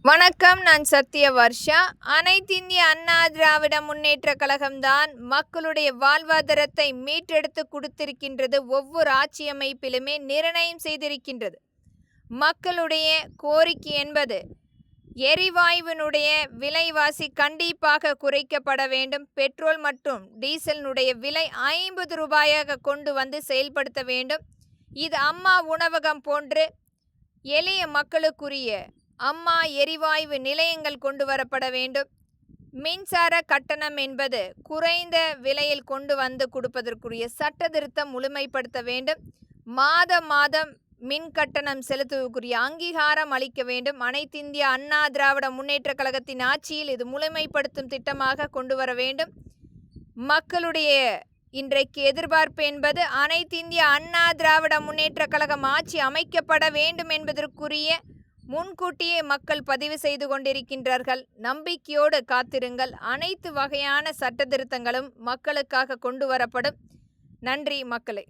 வணக்கம். நான் சத்ய வர்ஷா. அனைத்திந்திய அண்ணா திராவிட முன்னேற்ற கழகம்தான் மக்களுடைய வாழ்வாதாரத்தை மீட்டெடுத்து கொடுத்திருக்கின்றது. ஒவ்வொரு ஆட்சி அமைப்பிலுமே நிர்ணயம் செய்திருக்கின்றது. மக்களுடைய கோரிக்கை என்பது எரிவாயுவினுடைய விலைவாசி கண்டிப்பாக குறைக்கப்பட வேண்டும். பெட்ரோல் மற்றும் டீசலினுடைய விலை 50 ரூபாயாக கொண்டு வந்து செயல்படுத்த வேண்டும். இது அம்மா உணவகம் போன்று எளிய மக்களுக்குரிய அம்மா எரிவாயு நிலையங்கள் கொண்டு வரப்பட வேண்டும். மின்சார கட்டணம் என்பது குறைந்த விலையில் கொண்டு வந்து கொடுப்பதற்குரிய சட்ட திருத்தம் முழுமைப்படுத்த வேண்டும். மாதம் மின் கட்டணம் செலுத்துவதற்குரிய அங்கீகாரம் அளிக்க வேண்டும். அனைத்திந்திய அண்ணா திராவிட முன்னேற்ற கழகத்தின் ஆட்சியில் இது முழுமைப்படுத்தும் திட்டமாக கொண்டு வர வேண்டும். மக்களுடைய இன்றைக்கு எதிர்பார்ப்பு என்பது அனைத்திந்திய அண்ணா திராவிட முன்னேற்ற கழகம் ஆட்சி அமைக்கப்பட வேண்டும் என்பதற்குரிய முன்கூட்டியே மக்கள் பதிவு செய்து கொண்டிருக்கின்றார்கள். நம்பிக்கையோடு காத்திருங்கள். அனைத்து வகையான சட்ட திருத்தங்களும் மக்களுக்காக கொண்டு வரப்படும். நன்றி மக்களே.